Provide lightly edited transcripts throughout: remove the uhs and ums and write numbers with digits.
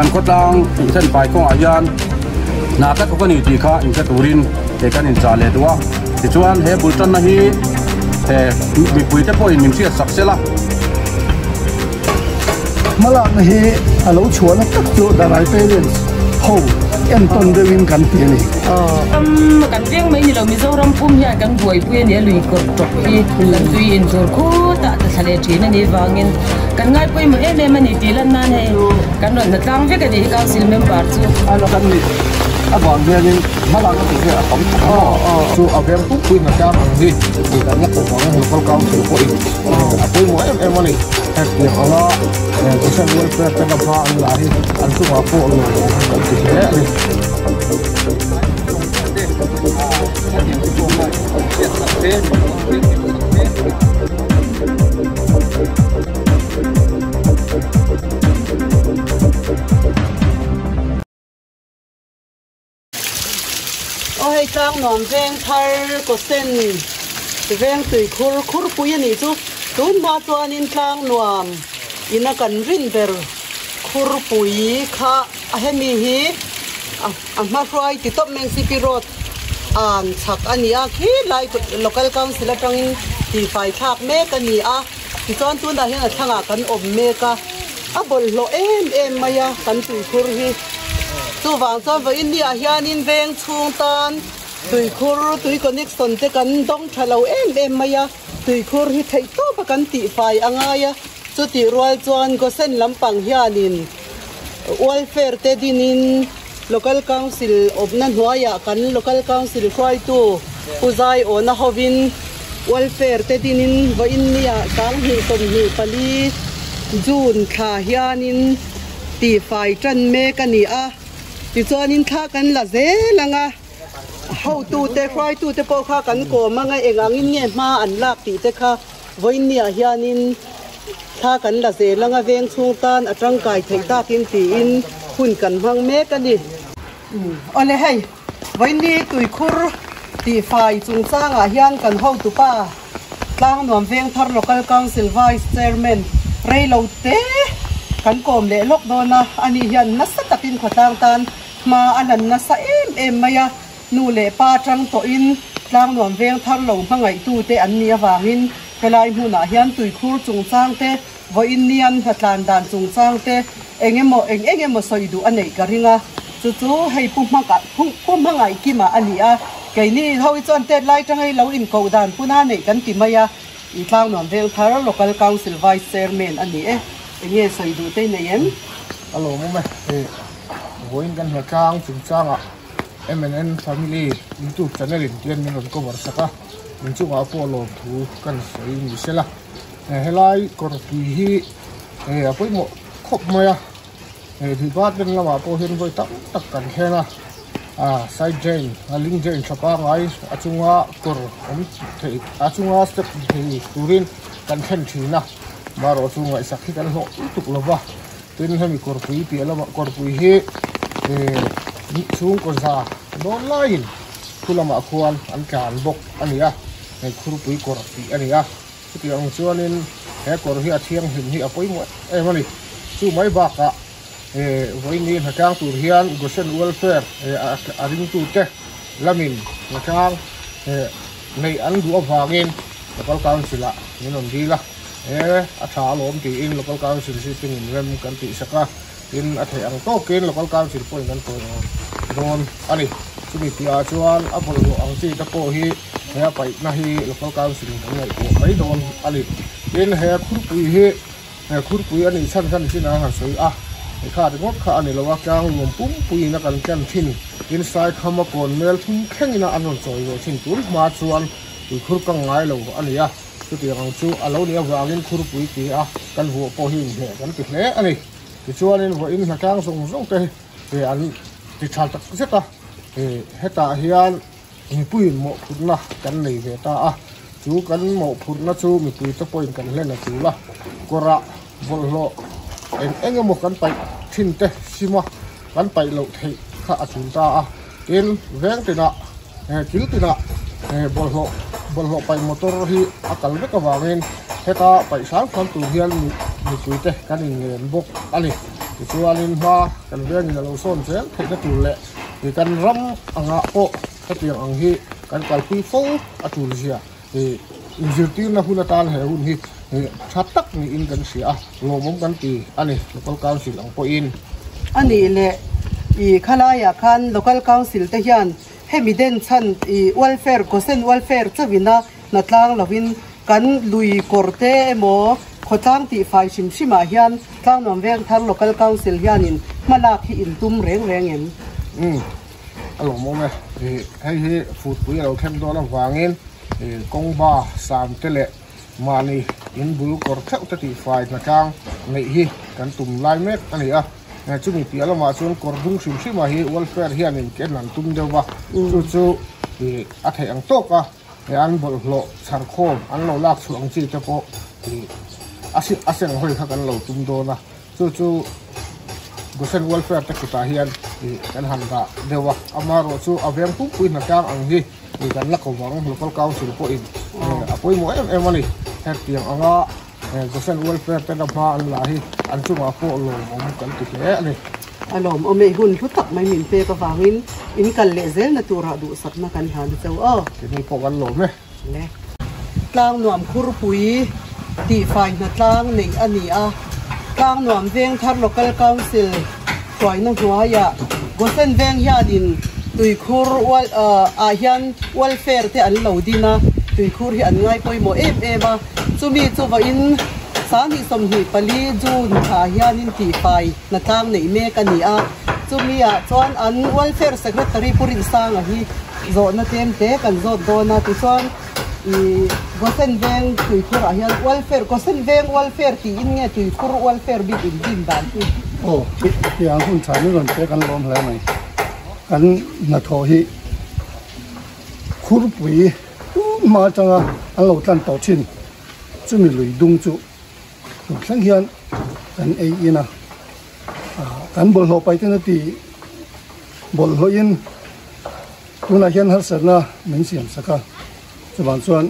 kan ko tlang chen pai ko ayan na ta ko ni ti kha in ka turin te kan in cha le duwa ti chuan he bultan na hi mi pui te po in min chi saksela mala na hi alo chuan tak chu da rai parents ho em ton de win kan ti ni kan riêng mấy ni lo mi zo ram pum ya kan buai pui ni lui ko to hi lan tui in zor ko ta thale thina ni wangin kan ngai pui ma em ani ti lan na ne kan ron na tang ve ka ni council member chu alo kan ni abang dia ni mala na ti a kom chu a vem pu pui na ka ni ti kan yak ko ngam local council ko in a pui mo em ani ta ti ala social welfare ta ba an la hi an chu ma po lo kan ti le ni ôi trang nón veng thar có sen veng tùy khur pui ni chu tun ba chuan in trang nuam ina kan rin ber khur pui kha a hemi hi a ma fry ti top meng cp road an chak ani a khi lai local council atangin ti fai thak me ka ni a ti chuan tun da hian a thanga kan om me ka a bol lo em maya kan tui khur hi tu wang chuan va india hian in veng chung tan tui khur tui connection te kan dong thalo em maya tui khur hi thei to ba kan ti fai angaya chu ti rual chuan go sen lampang hianin welfare te dinin local council obna hnuaya kan local council khoi tu uzai ona hovin welfare te dinin va india tang hi som hi pali june kha hianin ti fai tran me kani a ti chuanin tha kan la ze langa how tu te fry tu te po kha kan ko manga engangin nge ma an lak ti te kha voinia hianin tha kan la ze langa veng chung tan atang kai thei ta kin ti in hun kan hang me kani ole hey voini tui khur ti fai chung changa hian kan ho tu pa tlang nuam veng thar local council vice chairman reilo te kan kom le lok dona ani hian nasa takin khotang tan ma alan nasa em maya nu le pa tang to in tlang nuam veng thar lo mangai tu te an nia wangin kelai huna hian tui khur chung chang te vo indian hatlan dan chung chang te engemo soidu anei karinga chu hei pumangai kima ania keini hoi chon te lai tangai lo in ko dan puna nei kan ti maya i tlang nuam veng thar local council vice chairman ani nghe soi du te nei em alo mo me voin kan ha chang chung changa MNN family YouTube channel in tian min ko war saka min chu a polo thu kan sei ni sela helai kor pi hi apoi mo khop maya thi bat den lama po hin voi tak kan khena side chain link chain chapa ngai achunga kor om thei achunga step thei turin kan khen thina maro chunga sakhi kan ho tuk lova tin hemi kor pui pi lama kor pui hi ni chung ko za don lain kulama khuan an kan bok ania nei khur pui kor pi ania ti ang chuanin he kor hi athiang hin hi apoi mo mani chu mai ba ka voini hakang tur hian gosen welfare aring tu te lamin hakang nei an du awangin local council a ninon dila atha lom ti in local council sitting in rem kan ti saka in athai ang to ken local council point kan to don ani sumi pia chuan apol ang ti ta po hi he pai na hi local council ngai ko mai don ali in he khur pui ani san sina han soi kha de ngok kha ani lawa kang lom pum pui na kan kan thin inside khama kon mel thum khengina anon choi ro thin tur ma chuan tu khur ka ngai lo ani ya tu ti ang chu alo ni awangin khur pui ti a kan hu po hin he kan ti hle ani ti chuan in vo in na kang song song te an ti thal tak zeta heta hian mi pui mo phutna kan nei ve ta chu kan mo phutna chu mi pui ta point kan hle na chu la kora vollo engemo kan pai thin te sima kan pai lo thei kha achun ta in veng tina kil tina bolho pai motor hi akal be ka wangin heta pai sang kan tu hian mi pui te kan in bok ani chuanin ma kan veng na lo son zel theina tur le ti kan ram anga po hetiang ang hi kan kalpi fo atul sia injirtir na huna tan he hun hi thatak ni in kan sia lomom kan ti ani local council ang po in ani le I khalaya khan local council te hian hemiden chan I welfare kosen welfare chawina natlang lovin kan lui korte mo khotang ti fai shima hian tlang nom veng thang local council hianin malak hi intum reng en alo mo me hei food pui lo khem do la wangin kong ba sam tele mani in bul kor thau ta ti fai na kang nei hi kan tum lai mek ani a chumi piala ma chuan kor dung shima hi welfare hianin ken nan tum dewa chu a thei ang tok a an bol lo char khom an lo lak chu ang chi te po aseng hoi kha kan lo tum do na chu gosen welfare te kuta hian kan han da dewa amaro chu aveng pu pui na kang ang hi kan la ko wang local council po in apoi mo em ani het tiang anga gosen welfare te na ma an la hi an chu ma po lo mom kan ti le ani alom ome hun thutak mai min pe ka wangin in kal le zel na tura du sak na kan han chau ni po kan lo me le tlang nuam khur pui ti fai na tlang nei ani a tlang nuam veng thar local council toy na huaya gosen veng hianin tui khur wal a hian welfare te an lo dina tui khur hi an ngai poi mo ba chumi chuwa in sang hi som hi pali jun kha hianin ti fai na tlang nei me kani a chumi a chuan an welfare secretary purin sang a hi zo na tem te kan zo do na ti chuan gosen veng tui khur a hian welfare gosen veng welfare ti in nge tui khur welfare bi in din dan ti yang hun chai ni ron te kan lom hle mai kan na tho hi khur pui ma changa an lo tan to chin chumi lui dung chu thlang hian kan ei ina kan bol ho pai ten ti bol ho in tuna hian har sarna min siam saka chuan chuan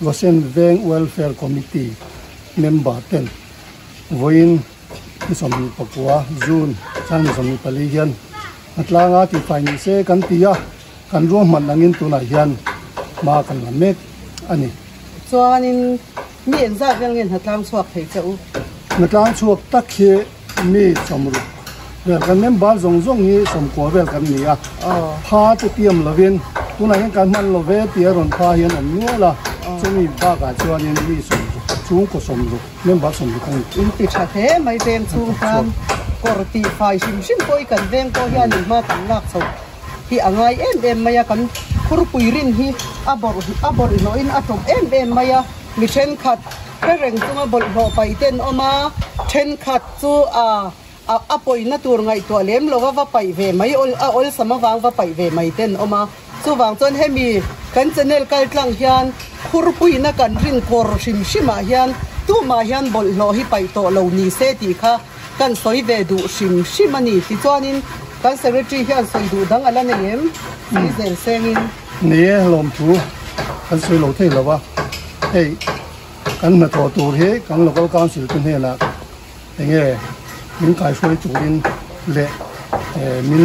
gosen veng welfare committee member ten voin somi pakua jun chang somi pali hian atlanga ti faini se kan tia kan ro man angin tuna hian ma kan mek ani chuanin mi en za veng en hatlang chuak thei chau na tlang chuak tak he mi somru vel kan member zong ni som ko vel kan ni a pha te tiam lovin tuna hian kan man love tia ron pha hian om nuala chumi ba ka chuanin mi som chung ko somru member somru kan in ti tha the mai veng chung kan korti fai shim koi kan veng ko hianin ma kan lak chau hi angai em maya kan khurpui rin hi abor no in atom em maya mi then khat reng chunga bol ho pai ten oma then khat chu a poi na tur ngai to lem lo wa pai ve mai ol sama wang wa pai ve mai ten oma chu wang chon hemi kan channel kal tlang hian khurpui na kan rin kor shima hian tu ma hian bol lo hi pai to lo ni se ti kha kan soi ve du shimani ti chuanin kan secretary hian soi du dang ala nem ni zel sengin ni lom thu kan soi lo thei lawa hey kan na to tur he kan local council tin he la enge min kai soi turin le min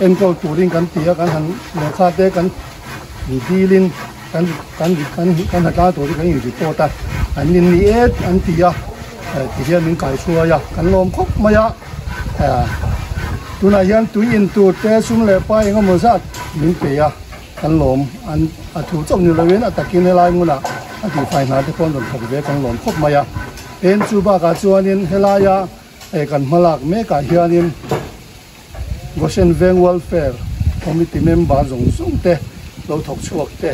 enko turin kan tia kan han le kha te kan ni dilin kan ha ta to kan ni report an ni an tia ti hian min kai soi ya kan lom khop maya tuna hian tui in tu te sum le pa enga mo sa min pe ya kan lom an a thu chom ni lowen atakin helai nguna ati fai na te kon don thok ve kan lom khop maya en chu ba ka chuanin helaya kan malak me ka hianin gosen veng welfare committee member zong te lo thok chuak te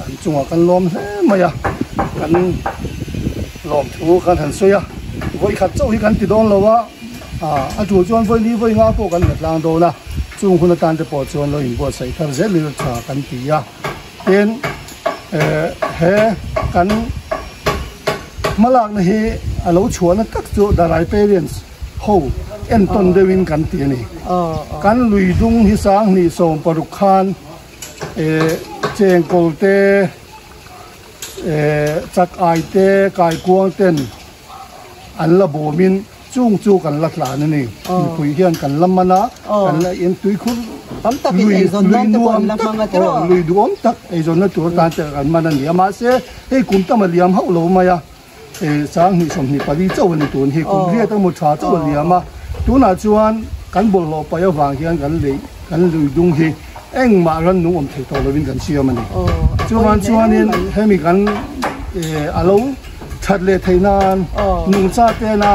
an chunga kan lom he maya kan lom thu kan han soya voi khat chau hi kan ti don lowa a chu chuan voi li voi nga po kan lang do na chung hun tan te po chuan lo in bo sai thar zel li cha kan ti ya ten he kan malak na he alo chuan tak chu da rai parents ho en ton de win kan ti ni kan lui dung hi sang ni som paruk khan cheng kol te chak ai te kai kuang ten an la bomin chung chu kan lat la ni pui hian kan lamana kan la in tui khur tam tak in zon nan te kon la manga tro lui duom tak e zon na tur tan te kan manan ni ama se he kum ta ma liam hau lo ma ya e sang ni som ni pali chau ni tun he kum ria ta mo tha chau liama tu na chuan kan bol lo pa ya wang hian kan lui dung hi eng ma ran nu om thei to lo win kan siam ani chuan in he mi kan alo thật lệ thầy nan nung cha te na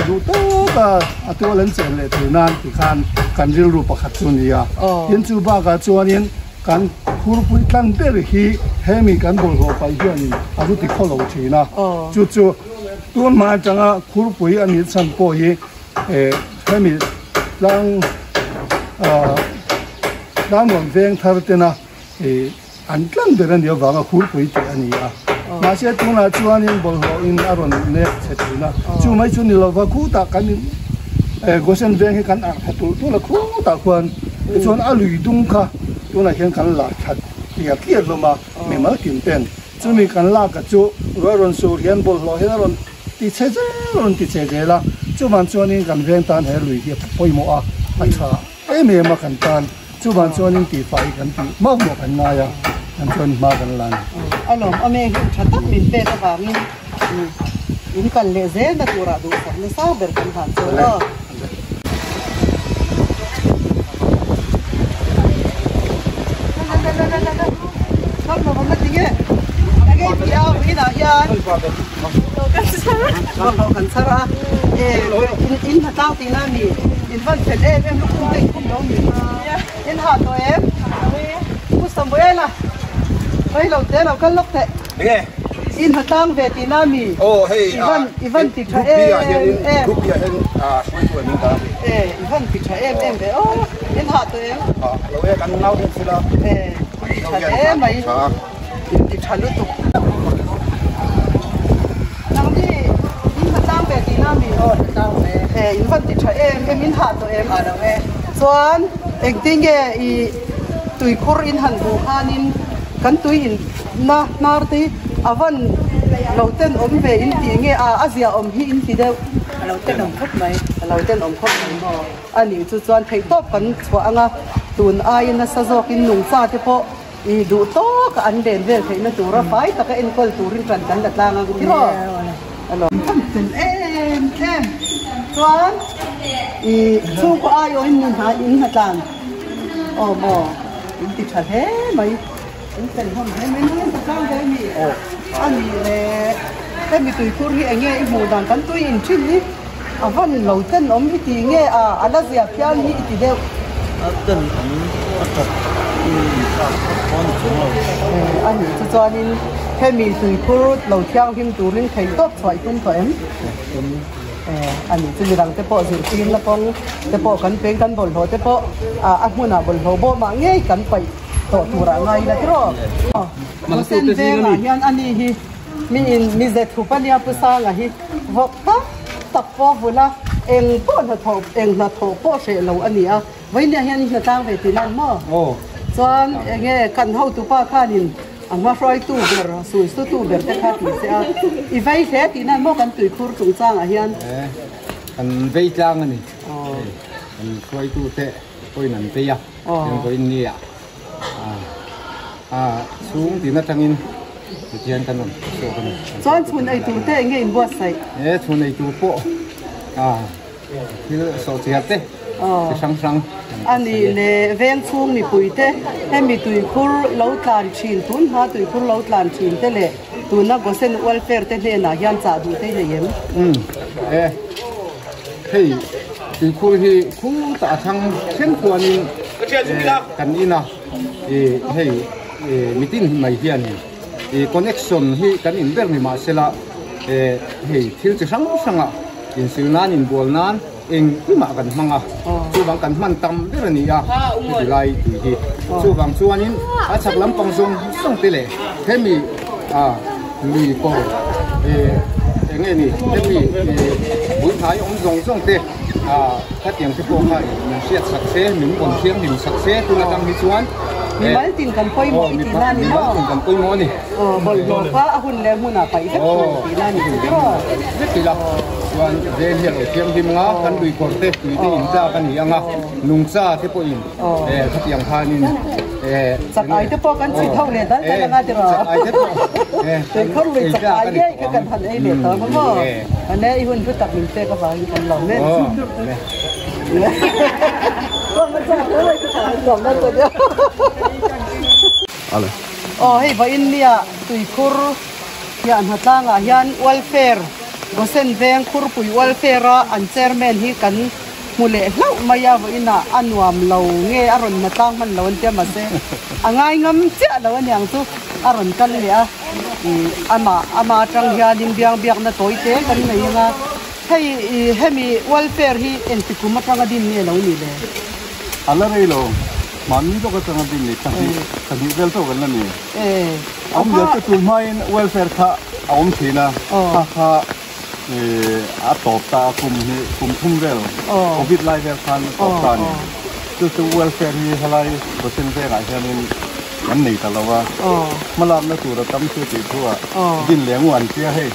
ru to ka ato len chen le thầy nan ti khan kan ril ru pakhat chu ni ya yen chu ba ka chuan in kan khur pui kan ber hi hemi kan bol ho pai hian ni adu ti kholo thina chu tuan ma changa khur pui ani chan ko hi hemi lang dan wang veng thar te na an tlan beran dia wanga khur pui te ani ya mà sẽ chúng là chuan in bol ho in aron ne chetina chu mai chu ni lo va khu ta kan go sen veng kan a tu la khu ta kwan chuan a lui dung kha tu na hian kan la that kia lo ma me ma tin ten chu mi kan la ka chu ron su hian bol ho hian ron ti che la chu man chuan in kan veng tan he lui hi poi mo a cha me ma kan tan chu man chuan in ti fai kan ti ma mo kan na ya anh chọn ba cái lan, alom ame chặt tắt mình pe ta vàng in cần lệ dễ là tu ra đủ sẵn nó sao bền cần hẳn rồi đó, không nó không mất gì hết, cái gì ao cái nào vậy, đâu cần sao ra, in thật tao thì nam mì, in vẫn phải em lúc không tỉnh không đâu mì, in hạt rồi em, cút sầm với là bây lâu thế nào cân lốc thế in hạt tang về thì nam mì Ivan thì cha em group ya hen suy ni ta Ivan thì cha em về in hạt rồi em lo e kan nau den sila cha em mày thì cha lúc tục nang đi in hạt tang về thì nam mì tang về Ivan thì cha em in hạt rồi em à đâu em xuân anh tin nghe tụi khur in hàn đủ hanin kan tui in na ti avan lo ten om ve in ti nge azia om hi in ti de lo ten om khop mai mo ani chu chuan thei top kan chwa anga tun ai na sa zok in nung cha te po I du to ka an den ve thei na tura fai ta ka en kol turin kan kan da tanga gu ro alo ten em chuan chu ko ayo in ha in ha tang mo in ti tha he maiเป็นห้องให้ไม่รู้จะเข้าได้มีอันนี้เลยแต่มีตัวคู่ที่เงี้ยหมู่ดังกันตัวอินชิ้นนี้วันเราเต้นอมที่ตีเงี้ยอะไรเสียพี่อันนี้ตีเดียวเต้นของอันนี้จะจอนินแค่มีตัวคู่เราเที่ยวหิมตัวนึงใครตบสวยตุ้มถอยอันนี้จะมีดังแต่พอสิทีนแล้วก็แต่พอกันเป็นกันบอลโหแต่พอหัวหน้าบอลโหบ่มาเงี้ยกันไปต่อตัวอะไรนะที่รอมันเส้นเวงอ่ะยันอันนี้ฮีมีเจ็ดทุบเนี่ยภาษาอ่ะฮีวกตับฟอฟุละเองป้อนหัวเองหัวโถป้อเสเราอันนี้อ่ะไว้เนี่ยยันจะตั้งเวทีนั่นมั้งส่วนเงี้ยกันเข้าตัวป้าข้านินอันว่าฟรอยตู้เบอร์สุยตู้เบอร์แต่ข้าที่เสียอีไว้แค่ที่นั่นมั้งกันตุยคูร์ตรงจ้างอ่ะยันกันไว้จ้างอันนี้กันฟรอยตู้เตะคุยนั่นเตียยังคุยนี่อ่ะสูงตีนัดทางอินเทียนกันนั่นโตกันส่วนชุนไอตัวเต้เงี้ยอินบัวใส่ชุนไอตัวโปคือโซเชียลเต้ช่างอันนี้เลยเว้นช่วงนี้ปุยเต้ให้มีตุยคูร์เล้าตานชินทุนหาตุยคูร์เล้าตานชินเต้เลยตัวนักก็เส้นวัลเฟอร์เต้เนี่ยนะยันจ่าดูเต้เลยยังเฮ้ยตุยคูร์ที่คูร์ตาช่างเช่นตัวนี้กันนี่นะเฮ้ยมิตินไม่เฮียนคอนเนคชั่นที่กันอินเตอร์นี่มาเสละเฮ้ยที่จะสั่งอ่ะอินซิลนันอินบอลนันเองที่มากันมั่งอ่ะช่วงกันมันตั้มเรื่องนี้อ่ะที่ไล่ที่ช่วงช่วงนี้อาชักลำปังส่งเตะเฮ้ยมีลุยโก้เงี้ยนี่เฮ้ยมีบุญหายองค์ส่งเตะถ้าเตียงที่พวกเขาอย่างเสียสักเซ่หนึ่งบนเสียงหนึ่งสักเซ่ตัวนั้นมีส่วน mi mal tin kan poi mo itina ni no kan poi mo ni bol lo pa hun le muna pa ite itina ni ko rất là quan về hiện ở tiệm kim ngã căn đùi cột tết đùi tết in ra căn gì ngã nung sa thế po in thắt yang khan in sắp ai thế po căn chỉ thâu này đó cái là ngã rồi ai thế po từ không bị sắp ai đấy cái căn thành ấy để tới không có anh ấy hun cứ tập mình tê các bạn cần lòng lên con nó sao thế này cái lòng lên rồi đấy hey va India tui khur hian hatanga hian welfare gosen veng khur pui welfare an chairman hi kan mule hlau maya va ina anuam lo nge aron matang man lo ante ma se angai ngam cha lo anyang tu aron kan le a ama tang hian dim biang na toi te kan nei nga hei hemi welfare hi en tikuma tanga din ne lo ni le ala rei lo mami to ka tanga din ni kan hi vel to kan ni om ya tu mai welfare kha om thina kha a top ta kum thum vel covid lai vel khan top ta ni tu welfare hi halai ko sen ve ga hianin an nei ta lawa malam na tu ra tam su ti thua din leng wan tia he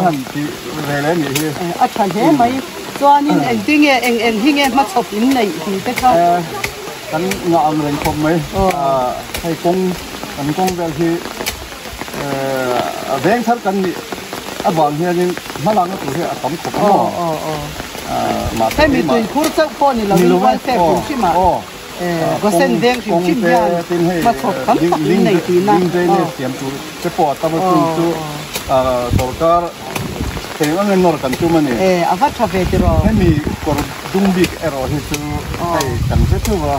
han ti ve le ni hi a than he mai chuanin eng ting eng hi nge ma chop in nei ti te kha kan nga am ren khom mai hay kong vel hi veng thar kan ni abang hianin malang tu he atam khop mo ma sai mi tui khur chak pho ni lo ni wal se kum chi ma go sen deng chim ya ma chop kam ling nei ti na ling dei ne siam tu se po ta ma tu sorkar tenga ngen nor kan tu mani a va tha ve ti ro mi kor dung bik ero hi tu ai kan se tu wa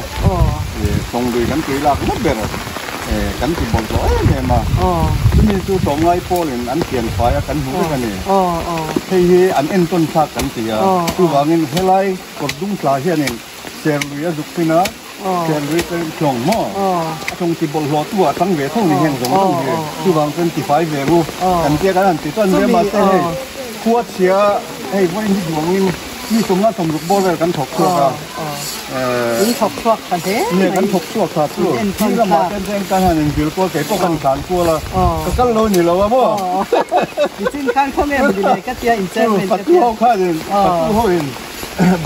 tong dui kan tui la kan ber kan ti bol lo ne ma mi tu tong ngai po len an kian fa ya kan hu kan ni hei hi an en ton tha kan ti ya tu wangin helai kor dung tla hian en ser lu ya zuk pina ser lu kan chong mo tong ti bol lo tu tang ve thong ni hen zong tong hi tu wang 25 ve ru kan ti kan an ti ton ve ma se hei khuat sia hei voi ni wanginนี่ตรงนั้นสมรุปบ่เลยกันถกตัวกันนี่ถกตัวกันเด้เนี่ยกันถกตัวขาดตัวที่เรามาเป็นแรงกันหนึ่งเดียวก็เก็บพวกกันสารตัวละก็เรานี่เราว่าบ่จริงๆข้างเขาแม่มันเลยก็เตียอินเตอร์เป็นปัดตัวข้าเดินปัดตัวเห็น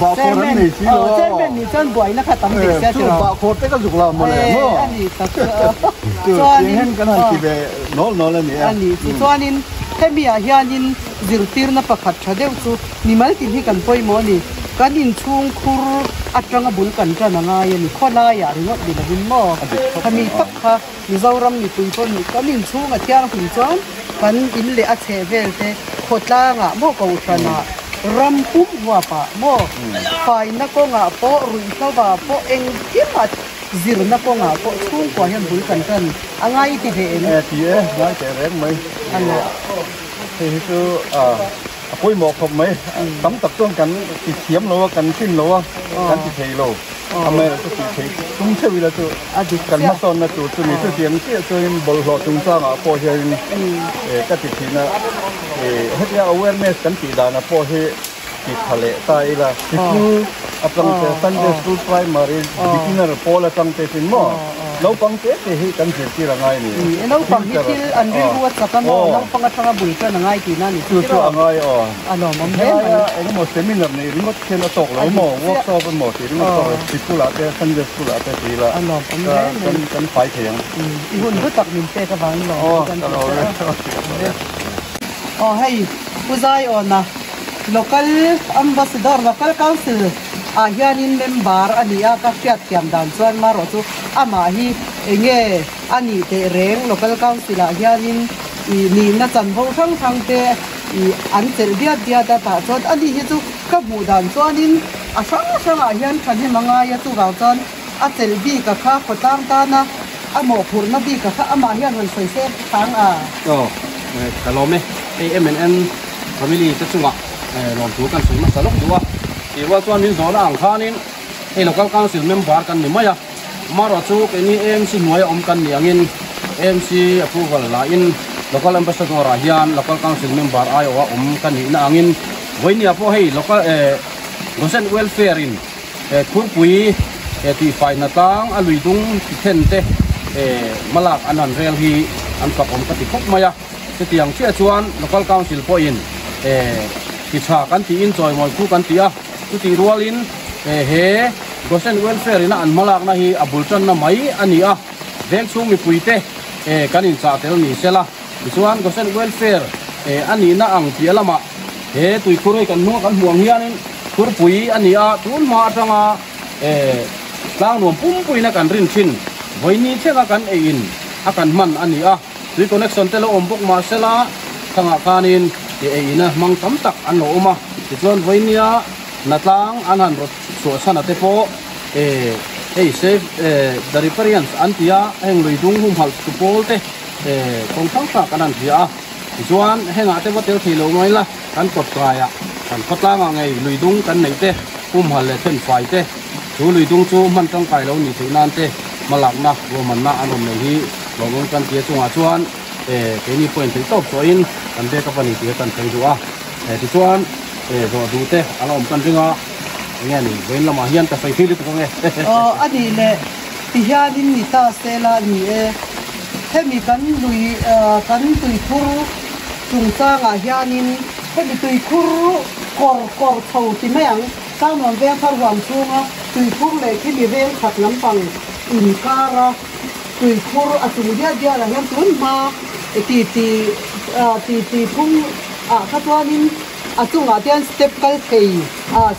บาโคดนี่สิเราเส้นเป็นนี่จนบ่อยนะคะตำเด็กเสียจริงบาโคดเป็นก็สุกเราหมดเลยเนาะอันนี้ตัดตัวนี้เห็นกันที่แบบน้อยๆแล้วเนี่ยอันนี้ตัวนี้แค่มีอาหารนินจิรตีร์นับขัดชาเดียวซูนิมัลติที่กันป่วยมอนี่กันอินช่วงคูร์อัตรังบุญกันจะนั่งไงนี่ข้อลายอย่างนี้ดีนะบุญมอถ้ามีตักค่ะมีเจ้ารำมีตุยต้นนี่กันอินช่วงอัตยังหุ่นจอนกันอินเลอเชเวลเตโคตรล่างอ่ะโมกูชนะรำปุ๊บวัวปะโมไฟนักก็งะโปรุ่ยเข้าบ่าโปเองที่มาจิรนักก็งะโปช่วงกว่าเห็นบุญกันกันอะไรที่เห็นที่ไม่แต่แรงไหมอันนี้ที่คือคุยหมอกผมไหมตั้มตักต้นกันติดเทียมโลกันขึ้นโลกันติดเทโลทำไมเราต้องติดเทตุ้งเชื่อวิลาตัวกันมาตอนนั้นตัวนี้ตัวเสียงเสียตัวนี้บอลหลอดตุ้งสร้างพอเห็นก็ติดทีนะเฮ็ดยา awareness กันติดดานะพอเห็นติดทะเลใต้ละคืออัปลังเตสันเดสคูลไพรมารีบิ๊กินเนอร์พอละตั้งเตสินมั่วเราฟังเตะที่กันเสียที่ละไงนี่เราฟังที่อันนี้รู้ว่าสักมั่วเราฟังกันทั้งบุญกันละไงที่นั่นนี่จู่ๆไงอันนั้นมันเห็นไหมไอ้หมดเซมินาร์นี่ริมดเคนตกแล้วหมอวอล์กช็อปเป็นหมดที่ริมดตกสิกุลาเตสันเดสกุลาเตทีละอันนั้นมันเห็นกันไฟเถียงอีหุ่นก็ตักมินเตะกับฟังหรอตลอดเลยให้ผู้ชายอ่อนนะ local ambassador local council hianin member ani a ka fiat tiam dan chuan maro chu ama hi enge ani te reng local council hianin ni na chan ho thang te an tel dia ta chuan ani hi chu ka mu dan chuanin a sang hian khan hi manga ya chu gaw chuan a tel bi ka kha khotang ta na a mo phur na bi ka kha ama hian hon soi se thang kalome MNN family te chunga lom tu kan sui ma salok duwa ti wa chuan min zona ang khanin local council member kan ni maya maro chu ke ni MC hnuai om kan ni angin MC approval la in local ambassador a hian local council member ai wa om kan ni na angin voini apo hei local gosen welfare in khurpui ti fai na tang alui dung ti then te malak anan rel hi an pak om ka ti khop maya te tiang chia chuan local council point ki cha kan ti in choi moi khu kan ti a tu ti rualin he gosen welfare ina an malak na hi abulchan na mai ani a veng chung mi puite kanin cha tel ni sela chuan gosen welfare ani na ang pialama he tui khuroi kan nu kan huang hianin khur pui ani a tun ma atanga tlang nuam pum pui na kan rin thin voini thega kan in akan man ani a tui connection telo ombok ma sela thanga kanin ina mang tam tak an lo oma chuan voinia natlang anan ro so sana te po save the riparians antia heng luidung hum hal tu polte kong thang ta kanan thia chuan henga te botel thilo mai la kan kot kaya kan khotlang ngai luidung kan nei te hum hal le then fai te chu luidung chu man tang kai lo ni thinan te malak na wo man na anom nei hi longong kan tia chunga chuan ke ni point thei top so in kan de ka pani tia kan thei duwa chuan ro du te alom kan ringa nghe ni ven lama hian ta fai thili to nge ani le ti hianin ni ta sela ni hemi kan lui kan tui khur chung changa hianin hemi tui khur kor thau ti mayang sang nom ve phar wang chunga tui khur le khimi vel khat lampang in kara tui khur atung dia la hian tun ma ti phung khatwanin atunga tian step kal thei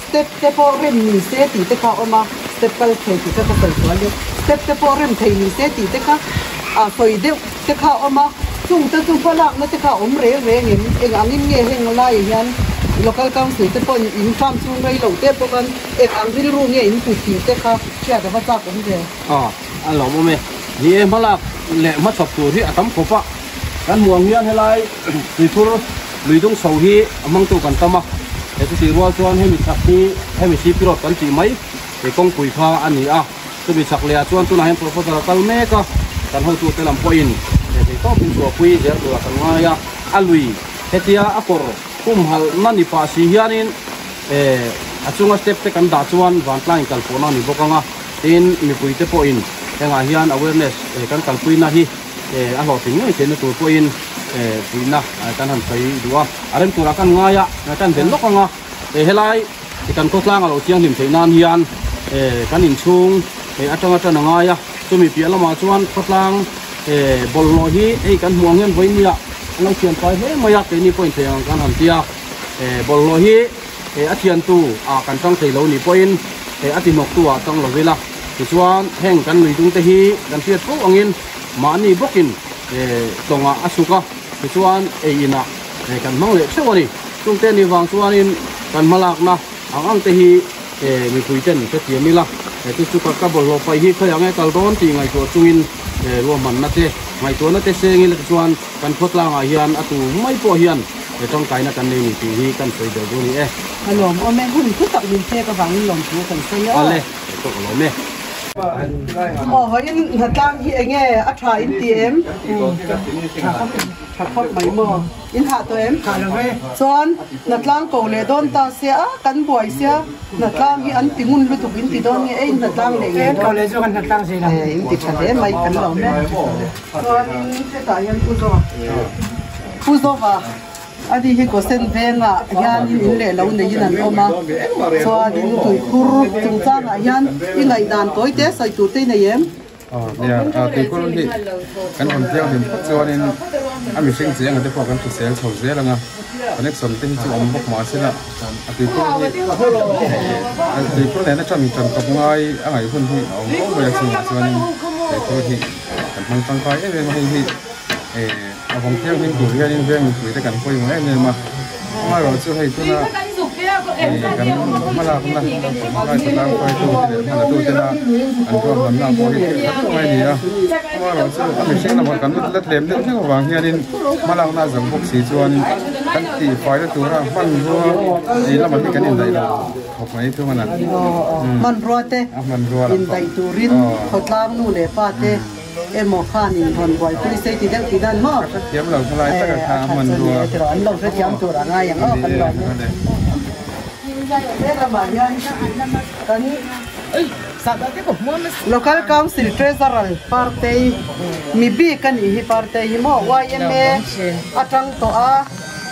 step te por rem ni se ti te kha oma step kal thei ti te ka kal twale step te por rem thei ni se ti te kha soi de te kha oma chung te chung phalak na te kha om re ngin engangin nge heng lai hian local council te pon in farm chung ngai lo te pokan ang ri ru nge in pu ti te kha chia da ba ta kom de alo mo me ni malak le ma chop tu ri atam ko pa kan muang hian helai ti thur luidung sau hi amang tu kan tama tu ti rual chuan hemi thakhi hemi si pirot kan ti mai kong pui kha ani a tu bi chak le chuan tu na hem proposal kal me ka kan ho tu telam point to pin tu pui zer tu kan nga ya alui hetia akor kum hal nani pa si hianin achunga step te kan da chuan van line kal pona ni bokanga tin mi pui te point henga hian awareness kan kal pui na hi a lo ting ngai te tu point puina kan han phai duwa arem tura kan ngaya kan den lokanga helai kan ko tlang alo chiang nim theinan hian kan in chung atanga tana ngaya tumi pialama chuan khotlang bollo hi kan muang hian voinia ngai chian pai he maya te ni point theng kan han tia bollo hi athian tu kan tang thei lo ni point ati mok tu tang lo vela chuan heng kan luidung te hi kan fiat ko angin mani bokin tonga asuka chuan ina kan mang le chawani chung te ni wang chuanin kan malak na ang te hi mi puiten te tiamila tu chu ka bol lo pai hi khaya nge kal don ti ngai to chungin ro man na te ngai to na te sengil chuan kan khotla nga hian atu mai po hian tong kai na kan nei ni ti hi kan soi do ni alom ome hun thu tak min te ka wang lom thu kan sei ya ale to lo me in hatang hi enge a tha in tm khop mai mo in ha to em chon natlang ko le don ta sia kan boi sia natlang hi an tingun lu tuk in ti don nge in natlang le nge ko le jo kan natlang se la in ti thade mai kan lo me chon in te ta yan pu zo va adi hi ko sen venga hian in le lo nei in an oma so adi tu khur chung changa hian i ngai dan toi te sai tu te nei em thì cô luôn đi cái còn theo thì phát cho nên anh mình sinh dưỡng ở đây phải tu sửa sầu dễ là nga còn nếu sống tinh chịu ông bốc máu xin ạ thì cô này nó cho mình trồng cọc ngay anh ấy phân thì ông có bây giờ sinh cho nên để tôi thì cần thằng tăng cái ấy về thì còn theo nên tuổi ra nên về mình tuổi ta cần quay một em nên mà rồi chưa hay tôi là kan mala kuna kai ta kai tu de mala tu de na an ro man na ko hi ta mai ni ya ma ro chu a mi sing na ma kan lat lem de thing wang hianin mala na zam bok si chuan kan ti fai da tu ra man ro ni la man kan in dai la hok mai tu mana man ro te in dai tu rin khotlam nu le pa te emo khan in hon boy tu sei ti dang ti dan mo tiam lo thlai ta ka man ro an lo se tiam tu ra nga yang kan lo 这个嘛，人家，咱， local council treasurer party mi bi kan hi party hi mo YMA atang to a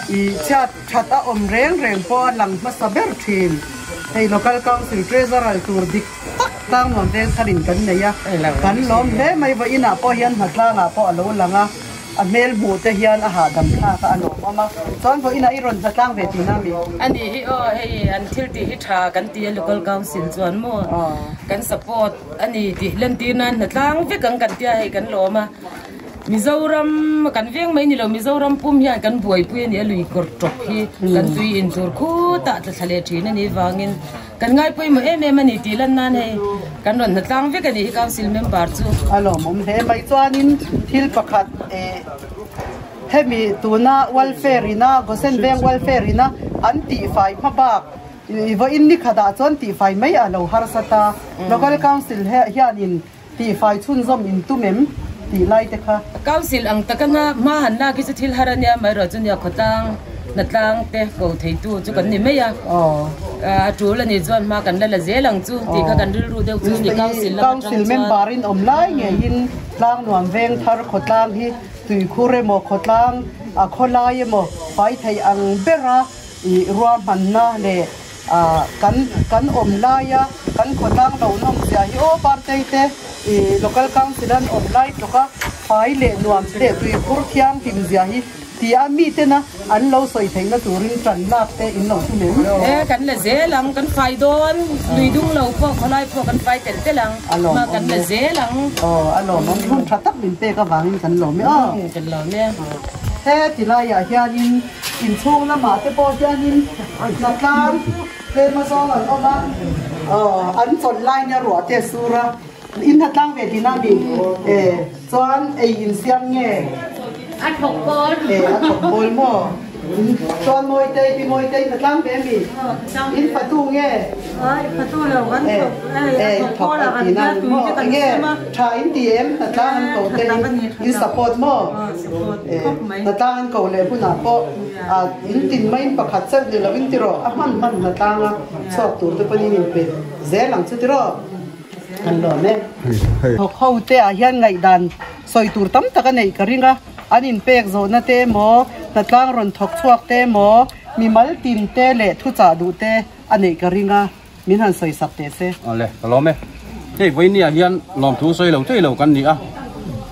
I chat a reng po lang masaber thin hey local council treasurer tur dik tak tang mon den tharin kan nei ya kan lom le mai va ina po hian hatla nga po alo langa a mel bu te hian a ha dam tha ka alo mama chon vo ina iron zatlang ve ti na mi ani hi o hey an thil ti hi tha kan ti local council chuan mo kan support ani ti len ti nan natlang ve kan tia hey kan loma Mizoram kan vieng mai ni lo Mizoram pum hian kan buai pui ni lui kor tok hi kan tui in tur khu ta thale thina ni wangin kan ngai pui mo em ani ti lan nan he kan ron natlang ve kan ni council member chu alo mom he mai chuanin thil pakhat hemi tuna welfare ina gosen bank welfare ina anti fai mabak iwa in ni khada chon ti fai mai alo harsata local council hianin ti fai chun zom in tumem ti lai te kha council ang takanga ma hanna ki thil harania mai ro chunia khotang natlang te ko thei tu chu kan ni meya a tu la ni chuan ma kan la zelang chu ti kha kan ru deu chu ni council member in omlai nge in tlang nuam veng thar khotlang hi tui khure mo khotlang a kholai mo pai thei ang bera I ruam manna le kan omlaya kan khotlang lo nom sia hi o party te local council an omlai toka pai le nuam te tui khur thiam tim zia hi ti ami te na an lo soi theina turin tran lak te in lo tu me kan la zelang kan fai don lui dung lo po kholai po kan fai tel telang ma kan la zelang alo mong hun thatak bin te ka wangin kan lo me kan lo me he ti la ya hianin in chung na ma te po hianin natlang te ma song an oma an son line ya ro te sura in hatlang ve dinami chuan in siam nge a thok bol a thok bol mo chuan moi te pi moi te hatlang ve mi in patu nge patu lo kan thok la kan na tu te kan ma tha in ti em hatlang an ko te in support mo hatlang an ko le puna po in tin mai pakhat sak de lovin tiro a man hatlang a chok tur te pani ni pe zelang chu tiro kan lo me ho te a hian ngai dan soi tur tam taka nei karinga anin pek zo na te mo natlang ron thok chuak te mo mi mal tin te le thu cha du te anei karinga min han soi sak te se le lo me te voi ni a hian lom thu soi lo te lo kan ni a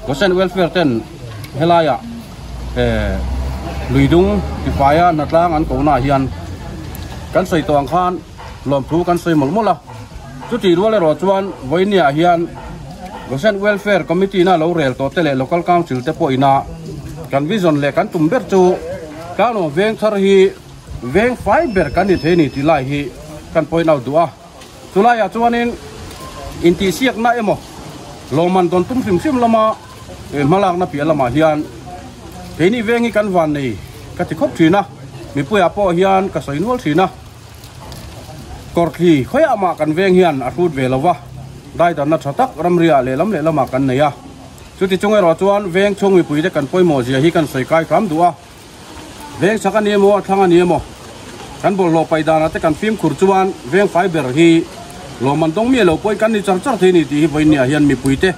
gosen welfare ten helaya luidung ti faya natlang an ko na hian kan soi tong khan lom thu kan soi mol mola chu ti ro le ro chuan voi ni a hian gosen welfare committee na lo rel to tele local council te po ina kan vision le kan tum ber chu kano veng thar hi veng fiber kan ni theni ti lai hi kan point out dua tulai a chuanin inti siak na emo loman don tum sim lama malak na pi lama hian theni vengi kan van nei ka ti khop thina mi puya po hian ka soinol thina korki khoya ma kan veng hian a rut ve lawa dai dan na thatak ramria le lama kan neya chuti chungai ro chuan veng chungi pui te kan poimo zia hi kan soi kai kam duwa veng sakani mo thanga ni mo kan bol lo paidana te kan film khur chuan veng fiber hi lo man dong mi lo poi kan ni char the ni ti hi boin ni hian mi pui te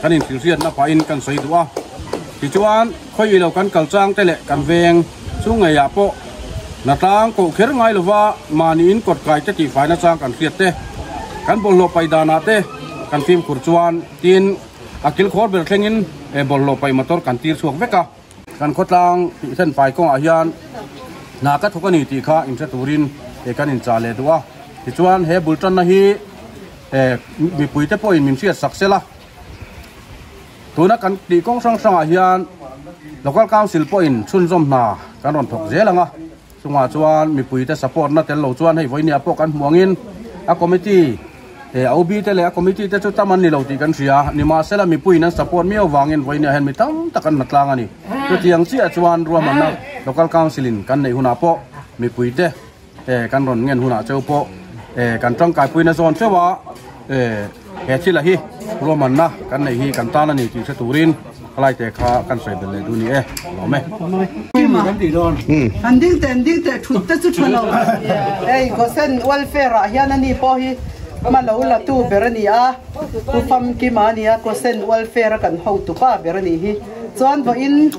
kan in thil na pa in kan soi duwa ti chuan khoi lo kan kal chang te le kan veng chungai ya po na tang ko kher ngai lova mani in kot kai te ti fai na chang kan riat te kan bol lo paidana te kan film khur chuan tin akil khor ber thlengin bol lo pai motor kan tir chuak veka kan khotlang sen pai ko a hian na ka thokani ti kha in cha turin kan in cha le duwa ti chuan he bultan na hi mi puite po in min sia saksela tuna kan ti kong sang a hian local council po in chun zom na kan ron thok zelanga chunga chuan mi puite support na tel lo chuan hei voinia po kan muangin a committee aubi te le a committee te chu taman ni lo ti kan ria ni ma sela mi puin an support mi awangin voinia hen mi tam takan natlang ani tu tiang chi a chuan ruam na local council in kan nei huna po mi puite kan ron ngen huna cheu po kan tang kai puina zon chewa he chi la hi ruam na kan nei hi kan ta na ni ti se turin lai te kha kan sai bel le du ni lo me kan ti don ding te thut te chu chalo ei gosen welfare hian ani po hi mà lâu là tu berania tu pham kim ania có sen welfare kan hậu tu pa berani hi chuan va in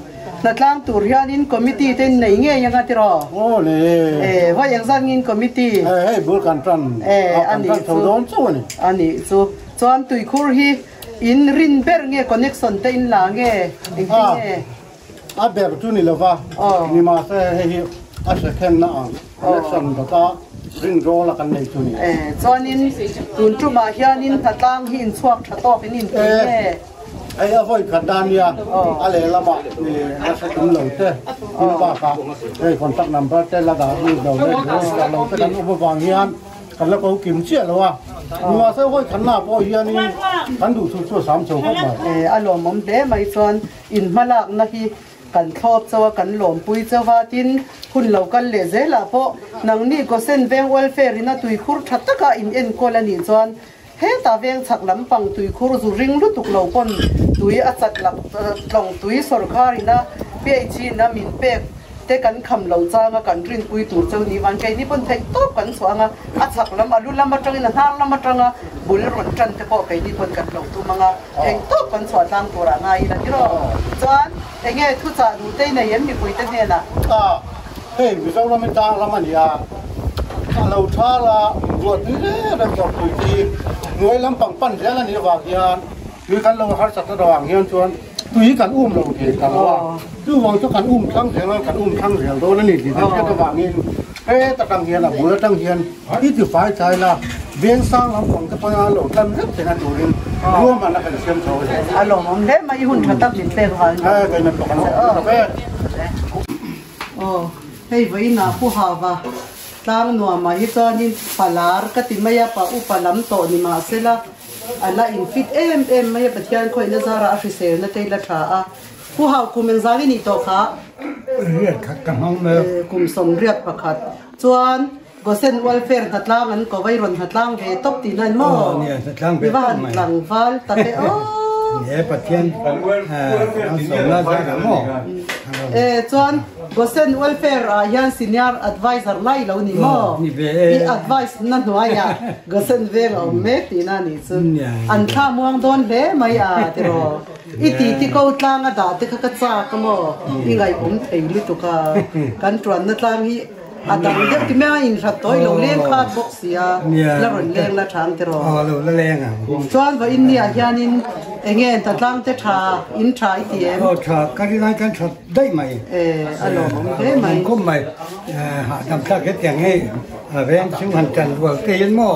nát lang tur hian in committee ten nei nge yang atiro ô nè va yang zan in committee hey bul kan tran ani thâu đón chu nè ani chu chuan tui khur hi in rin ber nge connection te in la nge ing nge a ber tu ni lova ni ma se he a se khen na connection ta ring ro la kan nei tu ni chuan in tun tu ma hian in thatang hi in chuak tha to in nge ai a voi khat dan ya a le lama ni a se kum lo te in ba ka ei contact number te la da ni do le lo te kan ubo wang hian kan la ko kim che lo wa ni ma se voi khan na po hian ni kan du chu chu sam chou ko ma a lom mom de mai chuan in malak na hi kan thop chawa kan lom pui chawa tin hun lo kan le zela po nang ni ko sen veng welfare ina tui khur thataka in en kolani chuan he ta veng chak lam pang tui khur zu ring lu tuk lo pon tui a chat lak tlong tui sarkar ina phc na min pek te kan kham lo changa kan rin pui tur chau ni wan kai ni pon thai top kan chuanga a chak lam alu lam atang in hang lam atanga bul ron tran te po kai ni pon kan lo tu manga eng top kan chwa tang tura ngai la tiro chuan enge thu cha du te na yem ni pui te ne na hey mi zo la mi ta la ma ni ya lo tha la ruột ni le da ko pui ti ngoi lam pang pan ja la ni wa hian mi kan lo har chat da wang hian chuan tui kan lo ke kan wa du wang cho kan thang theng kan thang riang do na ni ti ta ka wang in ta kang hian la bu tang hian ti ti fai chai la ven sang lam pang ka pa lo tam rất te na tu rin ro ma na kan sem chho a lo mom le mai hun thatak min pe wa cái này còn hei vai na pu hawa tang no ma hi chuan in palar ka ti maya pa u palam to ni ma sela ala in fit em maya pathian khoi na zara a fise na te la tha a pu haw kumeng zawi ni to kha riat khat kan hang me kum som riat pakhat chuan gosen welfare hatlang an ko vai ron hatlang ve top ti nan mo ni hatlang ve van tlang val ta te o ye pathian ang som la za mo chuan gosen welfare a hian senior advisor lai lo ni mo i advice na hnuaia gosen ve lo me ti na ni chu an tha muang don le mai a tiro iti ti ko tlang a da te kha ka cha ka mo i ngai pum thei lu tu ka kan tron na tlang hi adang dek ti me in that toy lo leng khat box ya la ron leng la thang tiro lo la leng a chuan va in nia hian in engen ta tlang te tha in tha itm tha ka ri nai kan thot dai mai alo mom de mai ko mai ha dam ta ke tiang he ven chu han chan wo te yen mo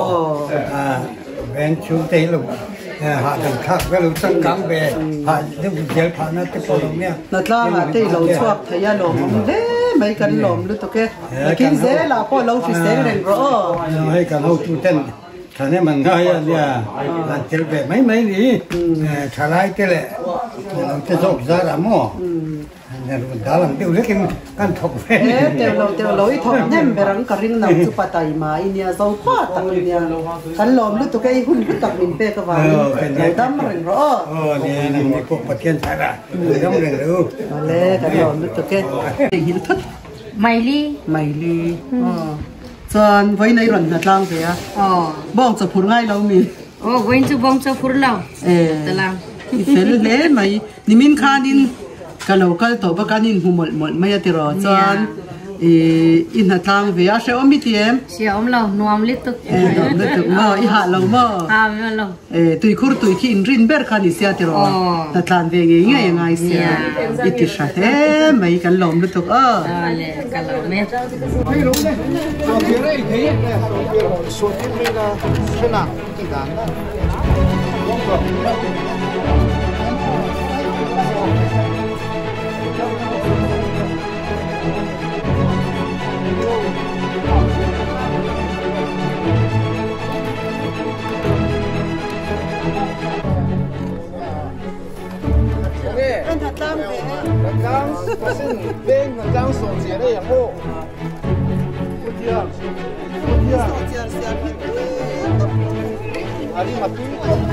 ven chu te lo ha dam khak ve lo sang kam ve ha de jel pha na te po ne na tlang a te lo chuak thaya lo mom de mai kan lom lu to ke kin ze la po lo fi se ren ro hai kan ho tu ten thane man ngai ya nia an tel ve mai ni thalai te le te sok za ra mo nên đó là điều rất căn thục về tiêu lối thục nem berang karing nam chu patai ma inia zo kwa tak inia kan lom lu to kai hun tak min pe ka wa ni dam ren ro ni ni ko patien thai ra dam ren lu le kan lom lu to ke hin thut mai li chuan voi nei ron hatlang ve a bong cha phur ngai lo mi going to bong cha phur lo talang i fel le mai nimin khanin ka local to ba kanin humol mol mai atiro chan in hatlang ve a she omi tiem she om lo nuam lit to ma i ha lo mo ha lo tui khur tui khi in rin ber khani sia tiro tatlan ve nge ngai sia iti sha he mai kan lom lu to le ka lo me mai lo ne so ke rei thei so ke me la chena ti dan Hãy subscribe cho kênh Ghiền Mì Gõ để không bỏ lỡ những video hấp dẫn.